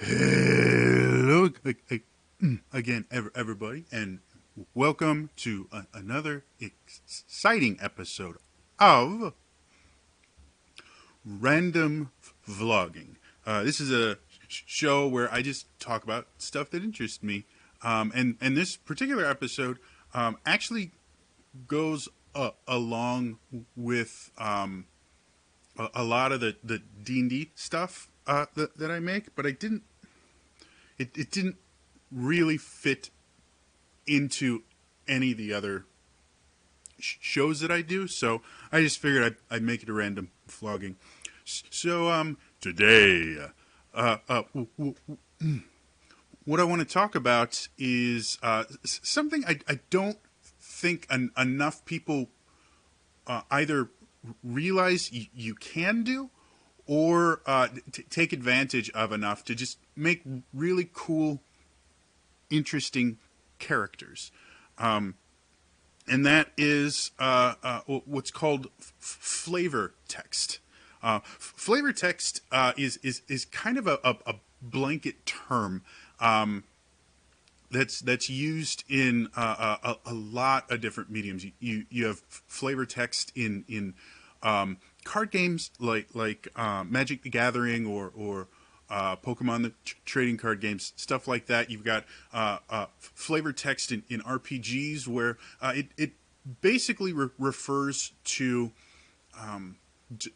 Hello again, everybody, and welcome to another exciting episode of Random Vlogging. This is a show where I just talk about stuff that interests me, and this particular episode actually goes along with a lot of the D&D stuff that I make, but it didn't really fit into any of the other shows that I do, so I just figured I'd make it a random vlogging. So today, what I want to talk about is something I don't think enough people either realize you can do or take advantage of enough to just make really cool, interesting characters. And that is what's called flavor text. Flavor text is kind of a blanket term that's used in a lot of different mediums. You have flavor text in card games like Magic the Gathering or Pokemon the trading card games, stuff like that. You've got flavor text in RPGs where it basically refers to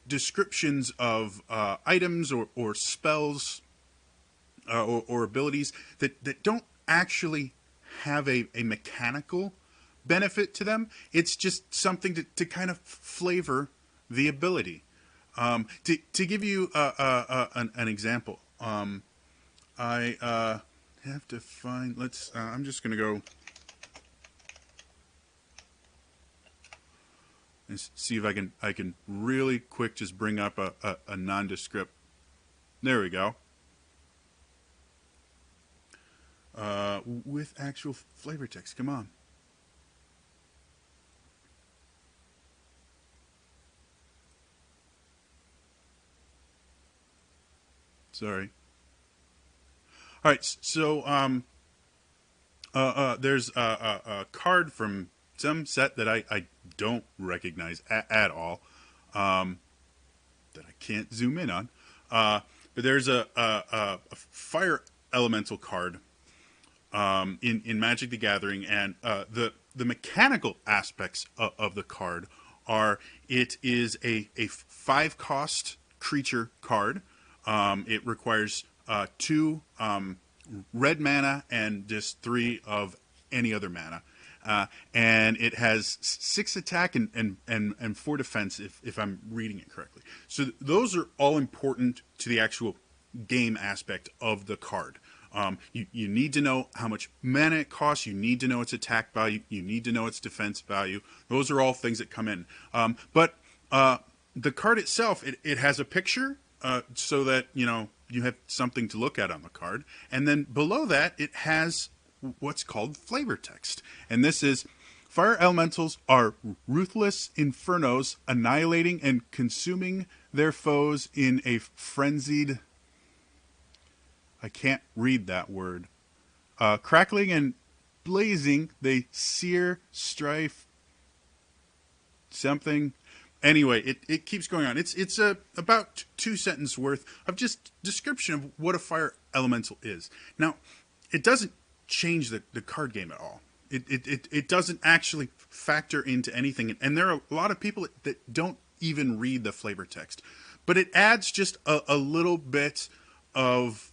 descriptions of items or spells or abilities that don't actually have a mechanical benefit to them. It's just something to kind of flavor the ability. To give you an example, I have to find. I'm just going to go and see if I can really quick just bring up a nondescript. There we go. With actual flavor text. Come on. Sorry. All right. So there's a card from some set that I don't recognize at all. That I can't zoom in on. But there's a fire elemental card in Magic the Gathering, and the mechanical aspects of the card are it is a 5-cost creature card. It requires 2 red mana and just 3 of any other mana. And it has 6 attack and 4 defense, if I'm reading it correctly. So those are all important to the actual game aspect of the card. You need to know how much mana it costs. You need to know its attack value. You need to know its defense value. Those are all things that come in. But the card itself, it has a picture so that you have something to look at on the card. And then below that, it has what's called flavor text. And this is: fire elementals are ruthless infernos, annihilating and consuming their foes in a frenzied... I can't read that word. Crackling and blazing, they sear, strife, something. Anyway, it keeps going on. It's about 2-sentence worth of just description of what a fire elemental is. Now, it doesn't change the card game at all. It doesn't actually factor into anything. And there are a lot of people that don't even read the flavor text. But it adds just a little bit of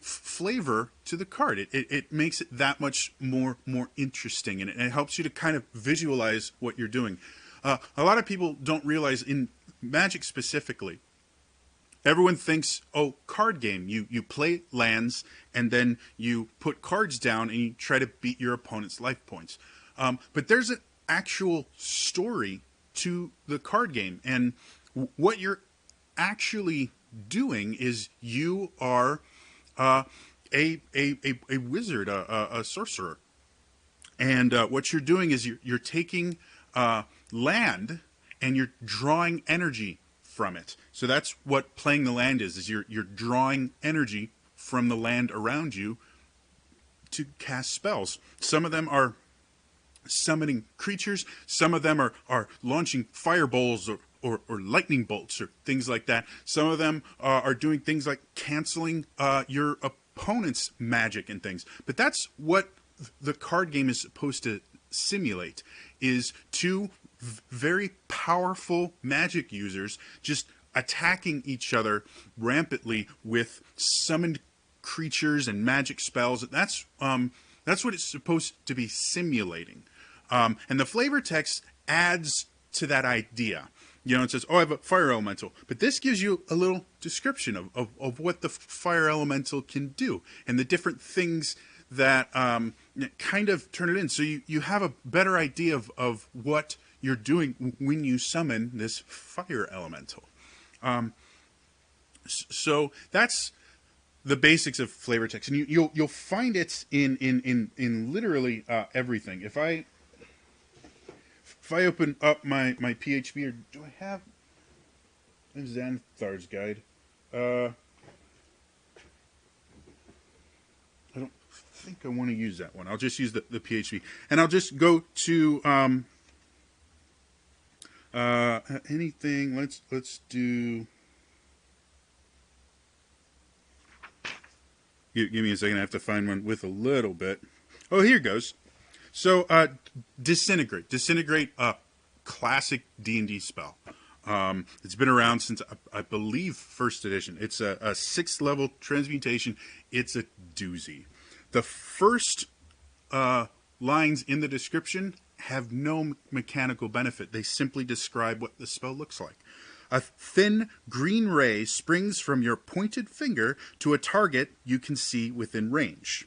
flavor to the card. It makes it that much more interesting, and it helps you to kind of visualize what you're doing. A lot of people don't realize, in Magic specifically, everyone thinks, oh, card game. You play lands, and then you put cards down, and you try to beat your opponent's life points. But there's an actual story to the card game, and what you're actually doing is you are a wizard, a sorcerer, and what you're doing is you're taking land and you're drawing energy from it. So that's what playing the land is you're drawing energy from the land around you to cast spells. Some of them are summoning creatures. Some of them are launching fireballs or lightning bolts or things like that. Some of them are doing things like canceling your opponent's magic and things. But that's what the card game is supposed to simulate, is two very powerful magic users just attacking each other rampantly with summoned creatures and magic spells. That's what it's supposed to be simulating. And the flavor text adds to that idea. You know, it says, oh, I have a fire elemental. But this gives you a little description of what the fire elemental can do and the different things that kind of turn it in. So you have a better idea of what you're doing when you summon this fire elemental. So that's the basics of flavor text. And you'll find it in literally everything. If I open up my PHP, or do I have Xanathar's Guide? I don't think I want to use that one. I'll just use the PHP. And I'll just go to anything. Let's do... Give me a second. I have to find one with a little bit. Oh, here goes. So, Disintegrate. Disintegrate, classic D&D spell. It's been around since, I believe, first edition. It's a 6th level transmutation. It's a doozy. The first lines in the description have no mechanical benefit. They simply describe what the spell looks like. A thin green ray springs from your pointed finger to a target you can see within range.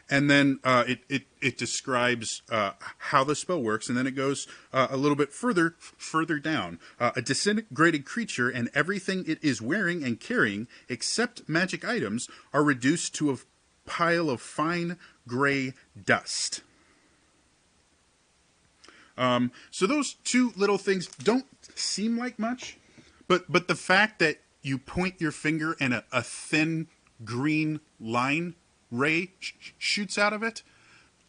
And then it describes how the spell works, and then it goes a little bit further down. A disintegrated creature and everything it is wearing and carrying, except magic items, are reduced to a pile of fine gray dust. So those two little things don't seem like much, but the fact that you point your finger and a thin green line ray shoots out of it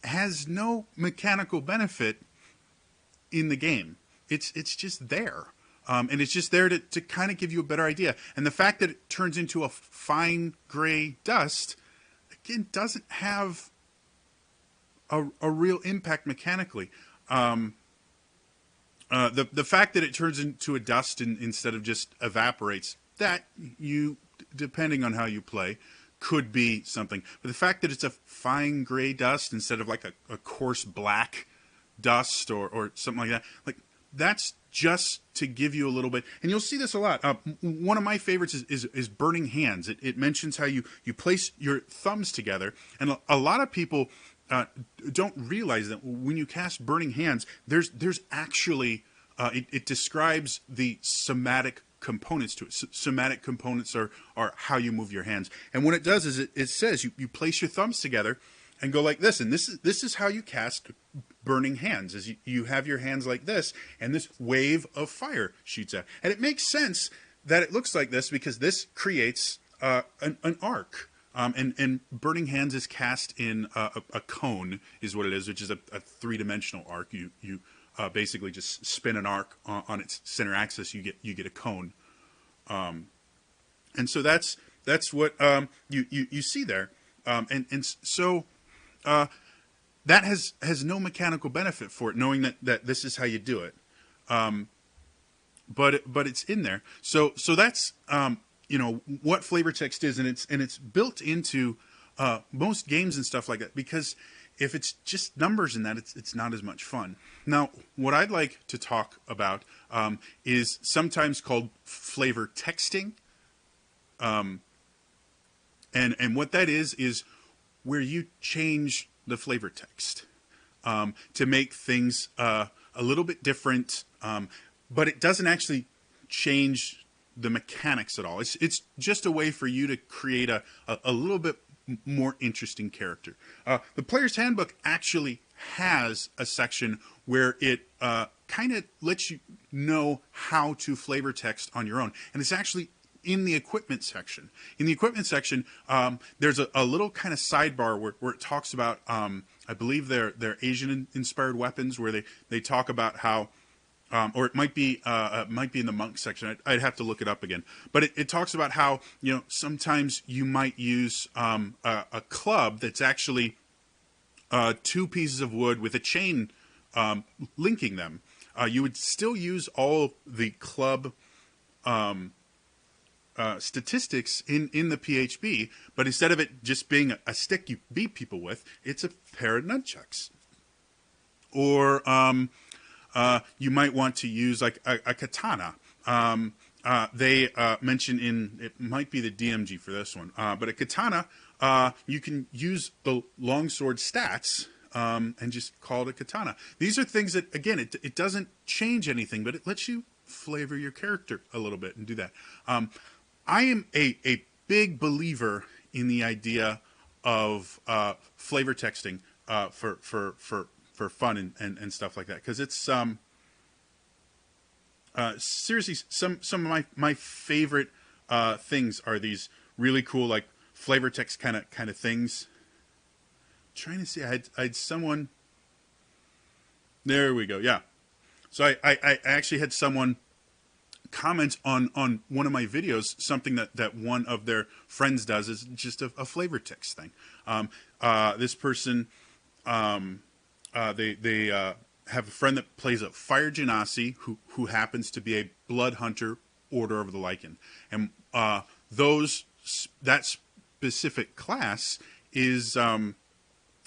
has no mechanical benefit in the game. It's just there. And it's just there to kind of give you a better idea. And the fact that it turns into a fine gray dust, again, doesn't have a real impact mechanically. The fact that it turns into a dust instead of just evaporates, that you, depending on how you play, could be something. But the fact that it's a fine gray dust instead of like a coarse black dust or something like that, like that's just to give you a little bit. And you'll see this a lot. One of my favorites is Burning Hands. It mentions how you place your thumbs together, and a lot of people don't realize that when you cast Burning Hands, there's actually it describes the somatic components to it. Somatic components are how you move your hands, and what it does is it says you place your thumbs together and go like this, and this is how you cast Burning Hands. Is you have your hands like this, and this wave of fire shoots out, and it makes sense that it looks like this because this creates an arc. And Burning Hands is cast in a cone, is what it is, which is a 3-dimensional arc. You basically just spin an arc on its center axis. You get a cone, and so that's what you see there, and so that has no mechanical benefit for it, knowing that this is how you do it, but it's in there. So that's what flavor text is, and it's built into most games and stuff like that, because if it's just numbers in that, it's not as much fun. Now, what I'd like to talk about is sometimes called flavor texting, and what that is where you change the flavor text to make things a little bit different, but it doesn't actually change the mechanics at all. It's just a way for you to create a little bit more interesting character. The Player's Handbook actually has a section where it kind of lets you know how to flavor text on your own, and it's actually in the equipment section. In the equipment section, there's a little kind of sidebar where it talks about, I believe they're Asian-inspired weapons, where they talk about how, or it might be in the monk section. I'd have to look it up again. But it talks about how, sometimes you might use a club that's actually two pieces of wood with a chain linking them. You would still use all the club statistics in the PHB, but instead of it just being a stick you beat people with, it's a pair of nunchucks. Or you might want to use like a katana. They mention it might be the DMG for this one, but a katana, you can use the longsword stats and just call it a katana. These are things that, again, it doesn't change anything, but it lets you flavor your character a little bit and do that. I am a big believer in the idea of flavor texting for fun and stuff like that, because it's seriously some of my favorite things are these really cool like flavor text kind of things. I'm trying to see, I had someone. There we go. Yeah, so I actually had someone comment on one of my videos, something that one of their friends does is just a flavor text thing. This person, they have a friend that plays a fire genasi who happens to be a blood hunter, Order of the Lycan, and that specific class is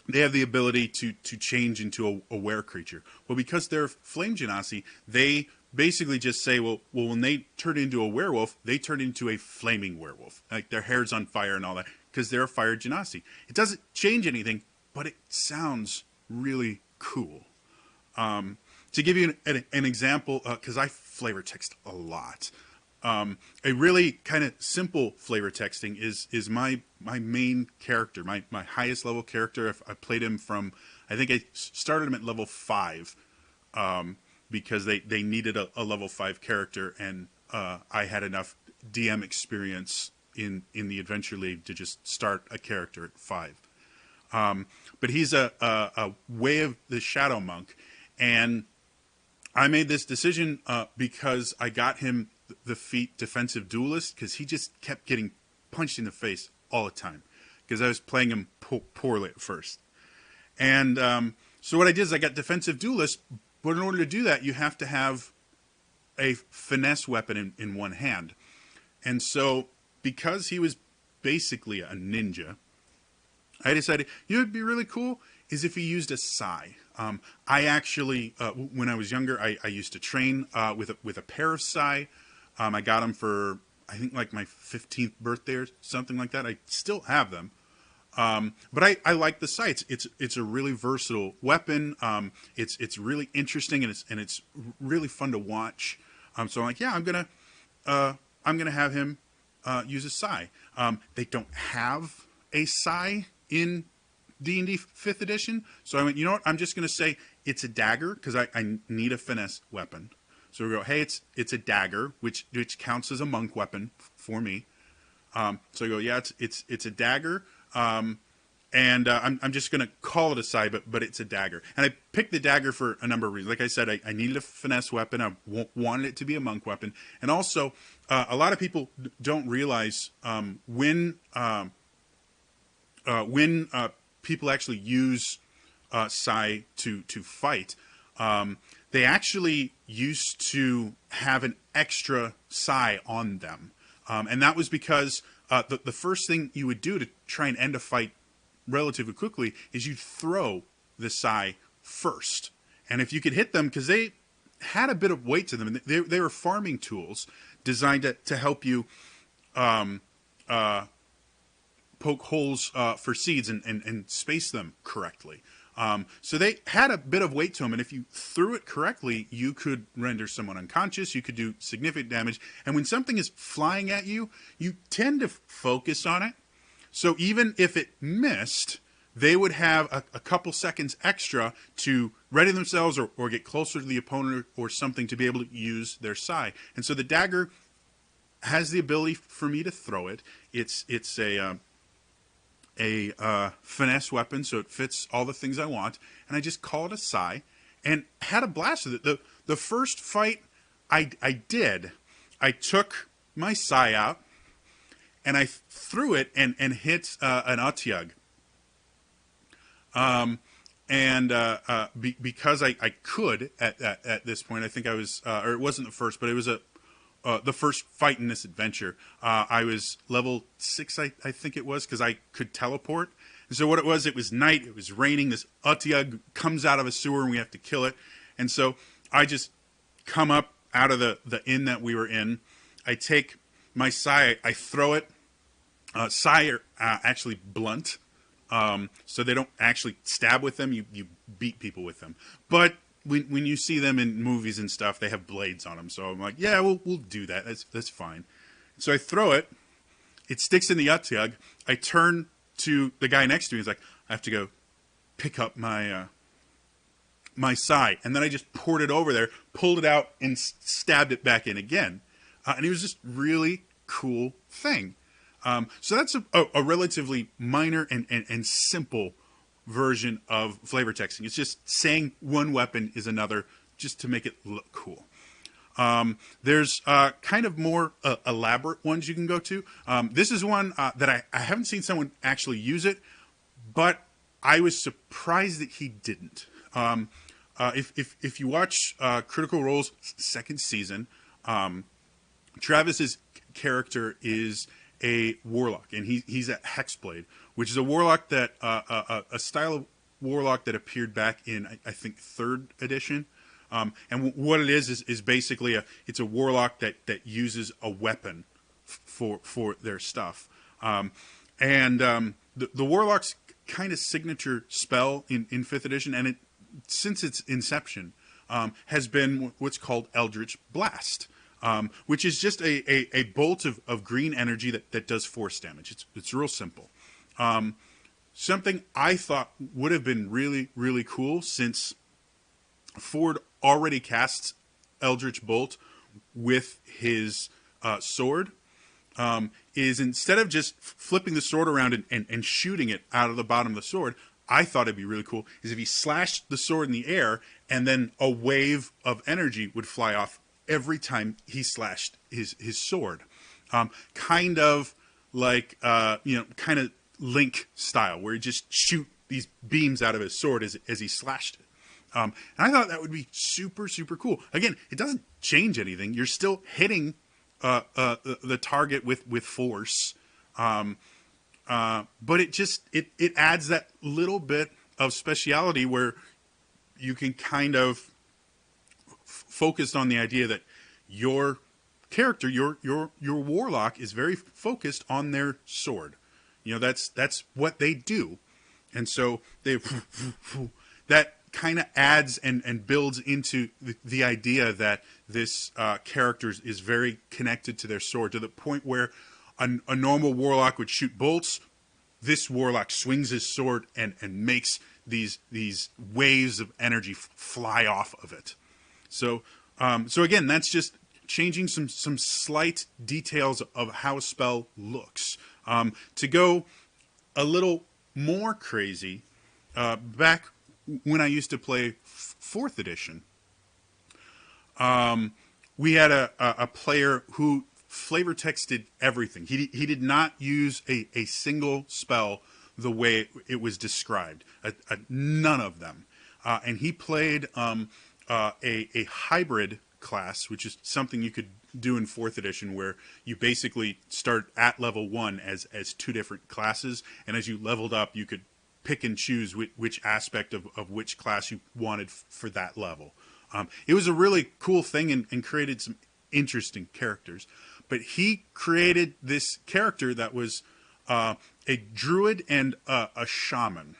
they have the ability to change into a were creature. Well, because they're flame genasi, they basically just say, well, when they turn into a werewolf, they turn into a flaming werewolf. Like their hair's on fire and all that, because they're a fire genasi. It doesn't change anything, but it sounds really cool. To give you an example, because I flavor text a lot, a really kind of simple flavor texting is my main character, my highest level character. I played him from, I think I started him at level 5, because they needed a level 5 character, and I had enough DM experience in the Adventure League to just start a character at 5. But he's a Way of the Shadow Monk, and I made this decision because I got him the feat Defensive Duelist, because he just kept getting punched in the face all the time, because I was playing him poorly at first. And so what I did is I got Defensive Duelist, but in order to do that, you have to have a finesse weapon in one hand. And so because he was basically a ninja, I decided, what would be really cool is if he used a sai. I actually, when I was younger, I used to train with a pair of sai. I got them for, I think, like my 15th birthday or something like that. I still have them. But I like the sai. It's a really versatile weapon. It's really interesting, and it's really fun to watch. So I'm like, yeah, I'm gonna have him use a sai. They don't have a sai in D&D 5th edition, so I went, you know what? I'm just gonna say it's a dagger, because I need a finesse weapon. So we go, hey, it's a dagger, which counts as a monk weapon for me. So I go, yeah, it's a dagger. And I'm just going to call it a sai, but it's a dagger. And I picked the dagger for a number of reasons. Like I said, I needed a finesse weapon. I wanted it to be a monk weapon. And also, a lot of people don't realize when people actually use sai to fight, they actually used to have an extra sai on them. And that was because the first thing you would do to try and end a fight relatively quickly is you'd throw the sai first. And if you could hit them, because they had a bit of weight to them, they were farming tools designed to help you poke holes for seeds and space them correctly. So they had a bit of weight to them, and if you threw it correctly, you could render someone unconscious, you could do significant damage, and when something is flying at you, you tend to focus on it. So even if it missed, they would have a couple seconds extra to ready themselves or get closer to the opponent or something to be able to use their sai. And so the dagger has the ability for me to throw it. It's a finesse weapon, so it fits all the things I want, and I just call it a Sai, and had a blast with it. The first fight I did, I took my Sai out, and I threw it and hit an Otyugh. Because I could at this point, I think I was, or it wasn't the first, but it was the first fight in this adventure. I was level 6, I think it was, because I could teleport. And so what it was night, it was raining, this Otyugh comes out of a sewer and we have to kill it. And so I just come up out of the inn that we were in. I take my Sai, I throw it. Sai are actually blunt, so they don't actually stab with them. You beat people with them. But when you see them in movies and stuff, they have blades on them. So I'm like, yeah, we'll do that. That's fine. So I throw it. It sticks in the Otyugh. I turn to the guy next to me. He's like, I have to go pick up my my Sai. And then I just poured it over there, pulled it out, and stabbed it back in again. And it was just really cool thing. So that's a relatively minor and simple version of flavor texting. It's just saying one weapon is another just to make it look cool. There's kind of more elaborate ones you can go to. This is one that I haven't seen someone actually use it, but I was surprised that he didn't. If you watch Critical Role's second season, Travis's character is a warlock, and he's a Hexblade, which is a warlock that a style of warlock that appeared back in I think 3rd edition. And what it is basically it's a warlock that uses a weapon for their stuff. The warlock's kind of signature spell in 5th edition, and it since its inception has been what's called Eldritch Blast. Which is just a bolt of green energy that does force damage. It's real simple. Something I thought would have been really, really cool, since Ford already casts Eldritch Bolt with his sword, is instead of just flipping the sword around and shooting it out of the bottom of the sword, I thought it'd be really cool is if he slashed the sword in the air and then a wave of energy would fly off every time he slashed his sword. Kind of like, kind of Link style, where he just shoot these beams out of his sword as he slashed it. And I thought that would be super, super cool. Again, it doesn't change anything. You're still hitting the target with force. But it adds that little bit of speciality where you can kind of focused on the idea that your character, your warlock, is very focused on their sword. That's what they do, and so that kind of adds and builds into the idea that this character is very connected to their sword, to the point where a normal warlock would shoot bolts. This warlock swings his sword and makes these waves of energy fly off of it. So again, that's just changing some slight details of how a spell looks. To go a little more crazy, back when I used to play 4th edition, we had a player who flavor texted everything. He did not use a single spell the way it was described. None of them. And he played a hybrid class, which is something you could do in 4th edition, where you basically start at level 1 as 2 different classes, and as you leveled up, you could pick and choose which aspect of which class you wanted for that level. It was a really cool thing and created some interesting characters. But he created this character that was a druid and a shaman.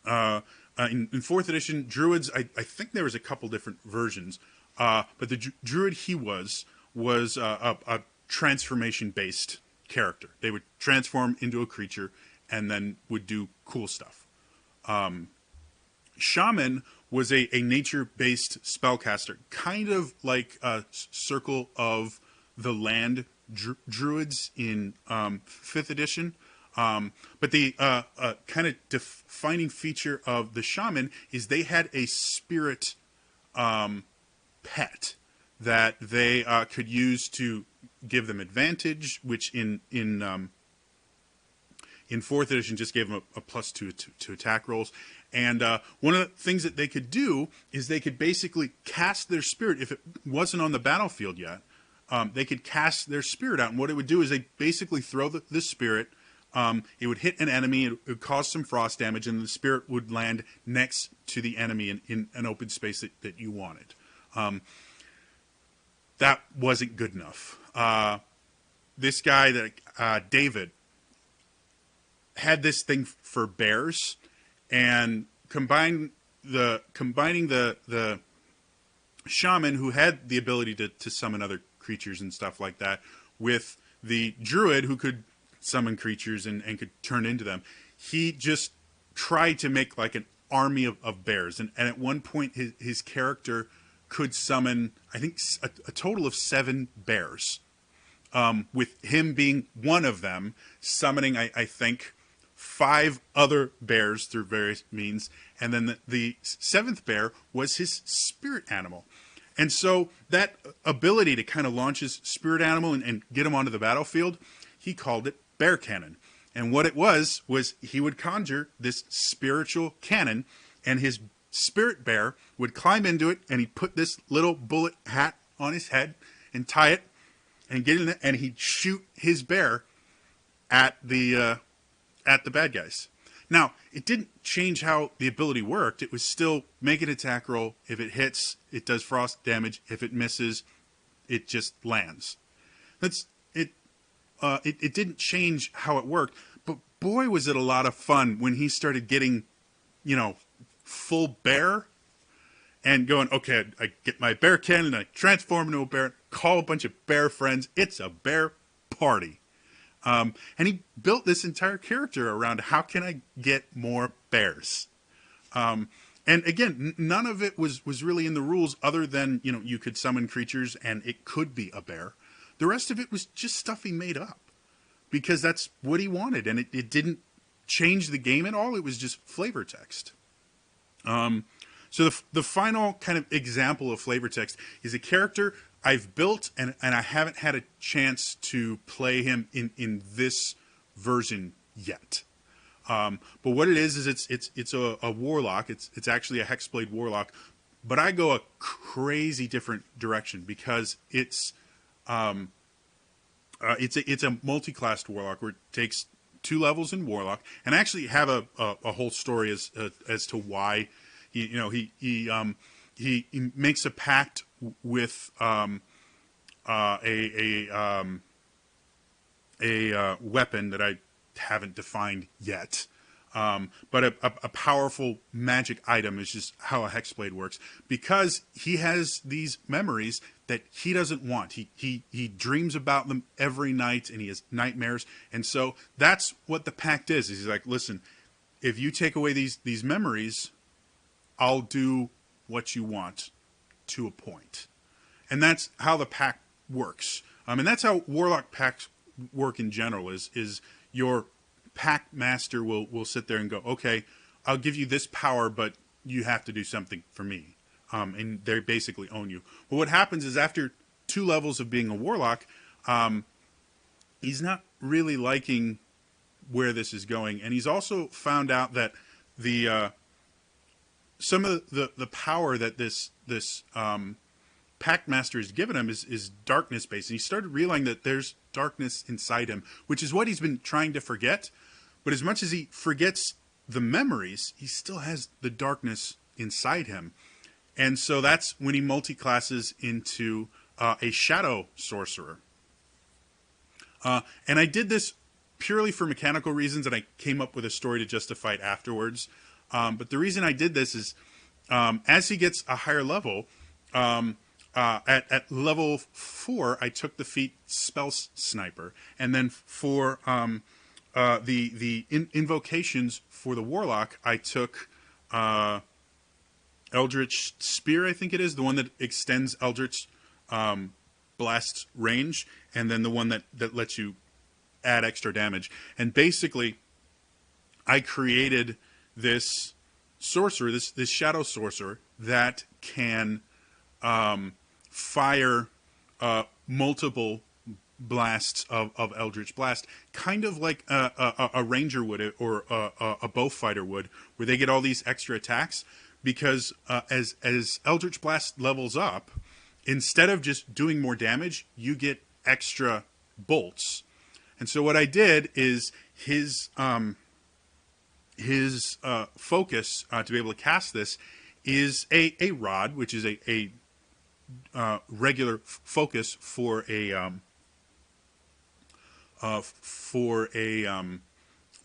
In 4th edition, druids, I think there was a couple different versions, but the druid he was a transformation-based character. They would transform into a creature and then would do cool stuff. Shaman was a nature-based spellcaster, kind of like a Circle of the Land druids in 5th edition. But the kind of defining feature of the shaman is they had a spirit pet that they could use to give them advantage, which in 4th edition just gave them a +2 to attack rolls. And one of the things that they could do is they could basically cast their spirit. If it wasn't on the battlefield yet, they could cast their spirit out. And what it would do is they basically throw the spirit. It would hit an enemy. It would cause some frost damage, and the spirit would land next to the enemy in an open space that you wanted. That wasn't good enough. This guy, David, had this thing for bears, and combining the shaman, who had the ability to summon other creatures and stuff like that, with the druid, who could summon creatures and could turn into them. He just tried to make like an army of bears, and at one point his character could summon, I think, a total of 7 bears, with him being one of them, summoning I think 5 other bears through various means, and then the 7th bear was his spirit animal. And so that ability to kind of launch his spirit animal and get him onto the battlefield, he called it bear cannon. And what it was he would conjure this spiritual cannon, and his spirit bear would climb into it, and he'd put this little bullet hat on his head and tie it and get in it, and he'd shoot his bear at the bad guys. Now, it didn't change how the ability worked. It was still make an attack roll. If it hits, it does frost damage. If it misses, it just lands. It didn't change how it worked, but boy, was it a lot of fun when he started getting, full bear and going, okay, I get my bear cannon, I transform into a bear, call a bunch of bear friends. It's a bear party. And he built this entire character around how can I get more bears? And again, none of it was really in the rules other than, you could summon creatures and it could be a bear. The rest of it was just stuff he made up because that's what he wanted. And it didn't change the game at all. It was just flavor text. So the final kind of example of flavor text is a character I've built and I haven't had a chance to play him in this version yet. But what it is it's a warlock. It's actually a Hexblade warlock, but I go a crazy different direction because it's a multi-classed warlock where it takes 2 levels in warlock, and I actually have a whole story as to why he makes a pact with a weapon that I haven't defined yet. But a powerful magic item is just how a Hexblade works, because he has these memories that he doesn't want. He dreams about them every night, and he has nightmares. And so that's what the pact is he's like, listen, if you take away these memories, I'll do what you want to a point. And that's how the pact works. And that's how warlock pacts work in general, is your pact master will sit there and go, okay, I'll give you this power, but you have to do something for me. And they basically own you. But what happens is after 2 levels of being a warlock, he's not really liking where this is going. And he's also found out that some of the power that this pact master has given him is darkness based. And he started realizing that there's darkness inside him, which is what he's been trying to forget. But as much as he forgets the memories, he still has the darkness inside him. And so that's when he multi-classes into a shadow sorcerer. And I did this purely for mechanical reasons, and I came up with a story to justify it afterwards. But the reason I did this is as he gets a higher level, at level 4, I took the feat Spell Sniper. And then for the invocations for the Warlock, I took Eldritch Spear, I think it is, the one that extends Eldritch Blast's range. and then the one that lets you add extra damage. And basically, I created this sorcerer, this shadow sorcerer that can fire multiple blasts of Eldritch Blast, kind of like a ranger would, or a bow fighter would, where they get all these extra attacks. Because as Eldritch Blast levels up, instead of just doing more damage, you get extra bolts. And so what I did is his focus to be able to cast this is a rod, which is a regular focus for a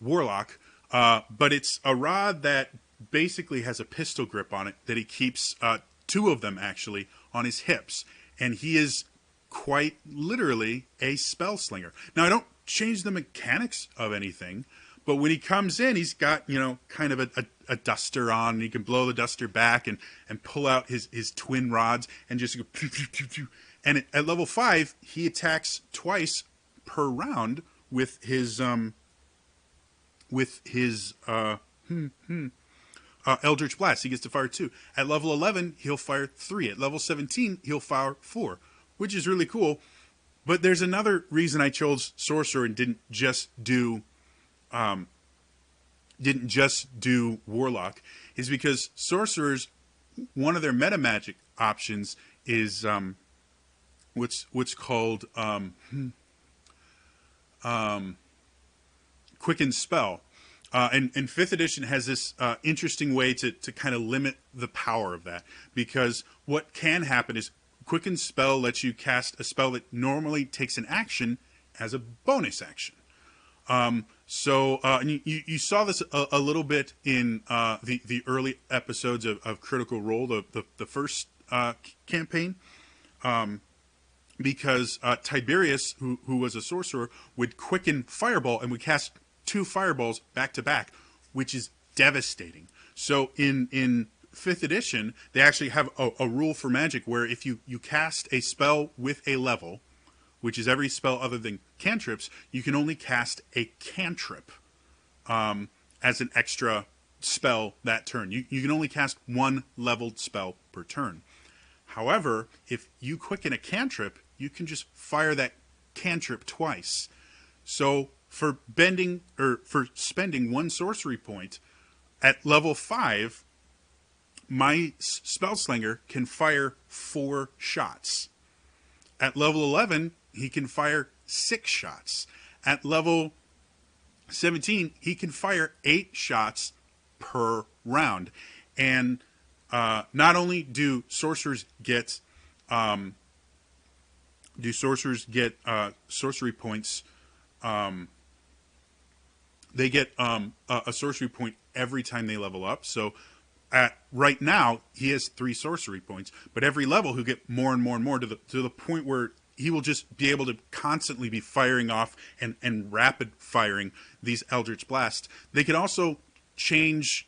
warlock, but it's a rod that basically has a pistol grip on it that he keeps, two of them actually, on his hips, and he is quite literally a spell slinger. Now, I don't change the mechanics of anything, but when he comes in, he's got, kind of a duster on, and he can blow the duster back and pull out his twin rods and just go pew, pew, pew, pew. And at level 5, he attacks twice per round with his Eldritch Blast. He gets to fire 2. At level 11, he'll fire 3. At level 17, he'll fire 4, which is really cool. But there's another reason I chose Sorcerer and didn't just do Warlock, is because Sorcerers, one of their meta magic options is what's called Quicken Spell. And 5th edition has this interesting way to kind of limit the power of that, because what can happen is Quicken Spell lets you cast a spell that normally takes an action as a bonus action. And you saw this a little bit in the early episodes of Critical Role, the first campaign, because Tiberius, who was a sorcerer, would quicken Fireball and would cast 2 fireballs back to back, which is devastating. So in 5th edition, they actually have a rule for Magic where if you cast a spell with a level, which is every spell other than cantrips, you can only cast a cantrip as an extra spell that turn. You can only cast 1 leveled spell per turn. However, if you quicken a cantrip, you can just fire that cantrip twice. So for spending 1 sorcery point at level 5, my Spellslinger can fire 4 shots. At level 11, he can fire 6 shots. At level 17, he can fire 8 shots per round. And not only do sorcerers get sorcery points, they get a sorcery point every time they level up. So right now, he has 3 sorcery points, but every level he'll get more and more and more to the point where he will just be able to constantly be firing off and rapid firing these Eldritch Blasts. They can also change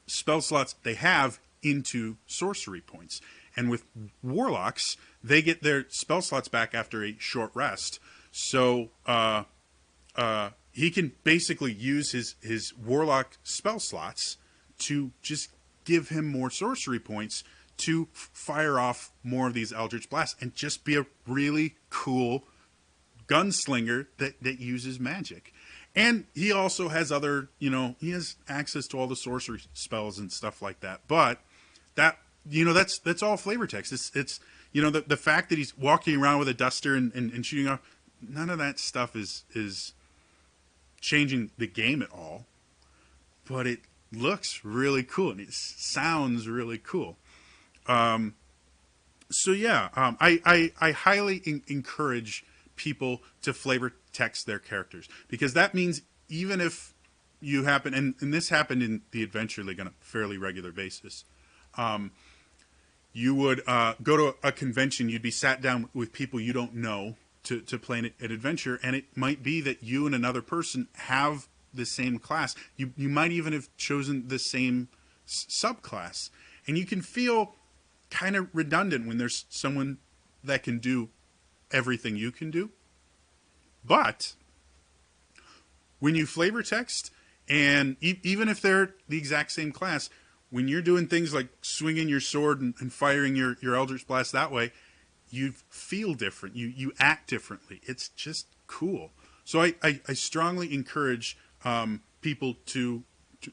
spell slots they have into sorcery points. And with Warlocks, they get their spell slots back after a short rest. So he can basically use his Warlock spell slots to just give him more sorcery points to fire off more of these Eldritch Blasts and just be a really cool gunslinger that uses magic. And he also has other, he has access to all the sorcery spells and stuff like that. But that's all flavor text. It's the fact that he's walking around with a duster and shooting off, none of that stuff is changing the game at all. But it looks really cool and it sounds really cool. I highly encourage people to flavor text their characters, because that means even if you happen, and this happened in the Adventure League on a fairly regular basis, you would go to a convention, you'd be sat down with people you don't know to play an adventure, and it might be that you and another person have the same class. You might even have chosen the same subclass, and you can feel kind of redundant when there's someone that can do everything you can do. But when you flavor text, and even if they're the exact same class, when you're doing things like swinging your sword and firing your Eldritch Blast that way, you feel different. You act differently. It's just cool. So I strongly encourage people to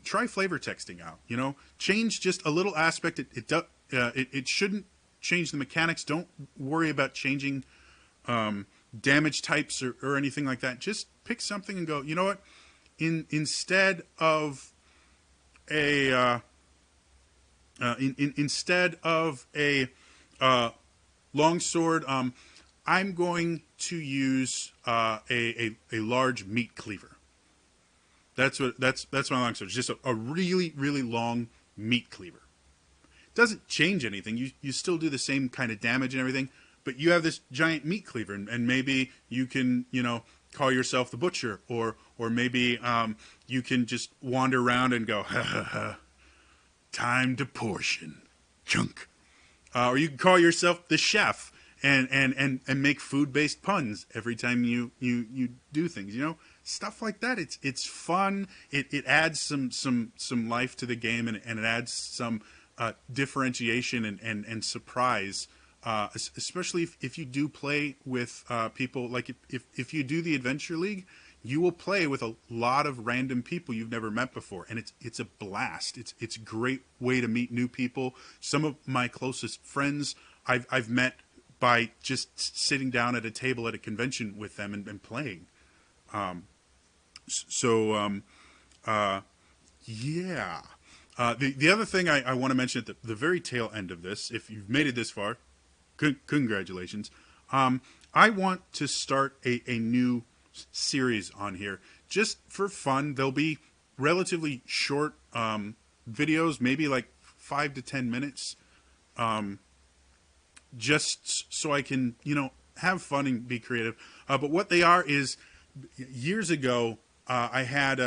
try flavor texting out. You know, change just a little aspect. It shouldn't change the mechanics. Don't worry about changing damage types or anything like that. Just pick something and go, you know what? Instead of a instead of a longsword, I'm going to use a large meat cleaver. That's my longsword. It's just a really, really long meat cleaver. It doesn't change anything. You still do the same kind of damage and everything, but you have this giant meat cleaver, and maybe you can, you know, call yourself the butcher, or maybe you can just wander around and go, ha ha ha, time to portion, chunk. Or you can call yourself the chef and make food-based puns every time you do things. You know, stuff like that. It's fun. It adds some life to the game, and it adds some differentiation and surprise. Especially if you do play with people, like if you do the Adventure League, you will play with a lot of random people you've never met before, and it's a blast. It's a great way to meet new people. Some of my closest friends I've met by just sitting down at a table at a convention with them and playing. Yeah. The other thing I want to mention at the very tail end of this, if you've made it this far, congratulations. I want to start a new series on here just for fun. They'll be relatively short videos, maybe like 5 to 10 minutes, just so I can, you know, have fun and be creative. But what they are is, years ago, I had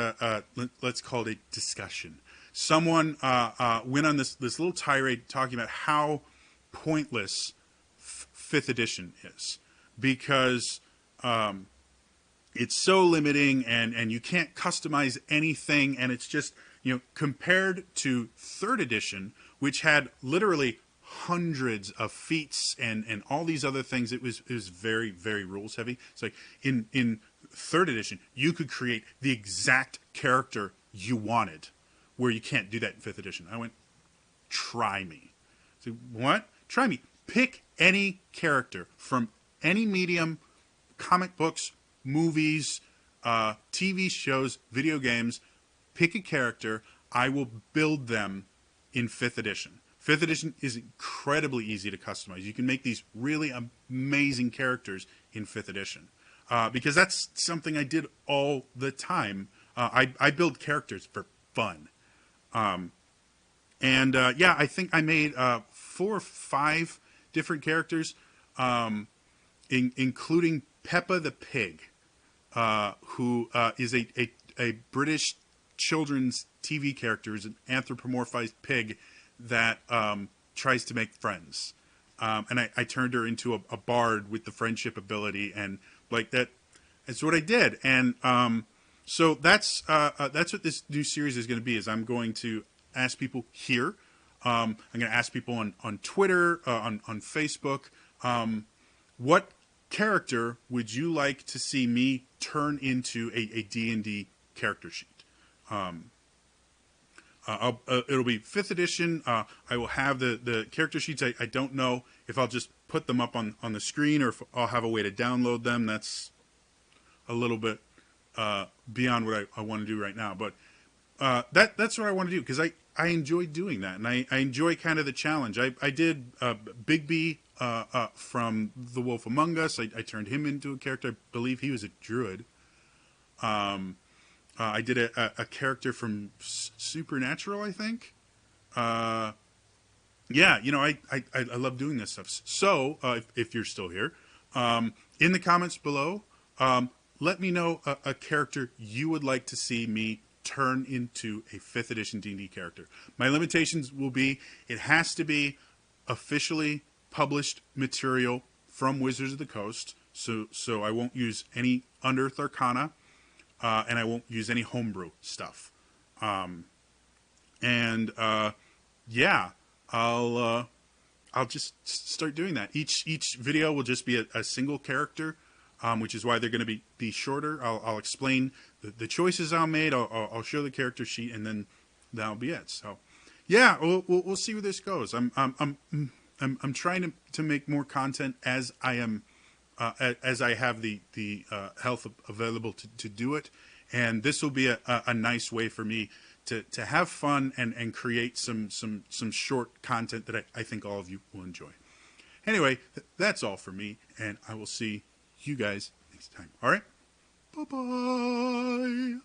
let's call it a discussion. Someone went on this little tirade talking about how pointless 5th edition is, because it's so limiting, and you can't customize anything, and it's just, you know, compared to 3rd edition, which had literally hundreds of feats and all these other things. It was very, very rules heavy. It's like in 3rd edition, you could create the exact character you wanted, where you can't do that in 5th edition. I went, try me. So what? Try me. Pick any character from any medium, comic books, movies, TV shows, video games. Pick a character. I will build them in 5th edition. 5th edition is incredibly easy to customize. You can make these really amazing characters in 5th edition, because that's something I did all the time. I build characters for fun. Yeah, I think I made 4 or 5 different characters, including Peppa the Pig, who is a British children's TV character, is an anthropomorphized pig that tries to make friends. And I turned her into a bard with the friendship ability, and like that. That's what I did. And so that's what this new series is going to be. Is I'm going to ask people here. I'm going to ask people on Twitter, on Facebook, what character would you like to see me turn into a D&D character sheet? It'll be 5th edition. I will have the character sheets. I don't know if I'll just put them up on the screen, or if I'll have a way to download them. That's a little bit beyond what I want to do right now. But that's what I want to do, because I enjoy doing that, and I enjoy kind of the challenge. I did Bigby from The Wolf Among Us. I turned him into a character. I believe he was a druid. I did a character from Supernatural, I think. Yeah, you know, I love doing this stuff. So, if you're still here, in the comments below, let me know a character you would like to see me turn into a 5th edition D&D character. My limitations will be, it has to be officially published material from Wizards of the Coast. So I won't use any Unearthed Arcana, and I won't use any homebrew stuff. And yeah, I'll just start doing that. Each video will just be a single character, which is why they're going to be shorter. I'll explain the choices I made. I'll show the character sheet, and then that'll be it. So, yeah, we'll see where this goes. I'm trying to make more content as I am as I have the health available to do it, and this will be a nice way for me to have fun and create some short content that I think all of you will enjoy. Anyway, that's all for me, and I will see you guys next time. All right? Bye-bye.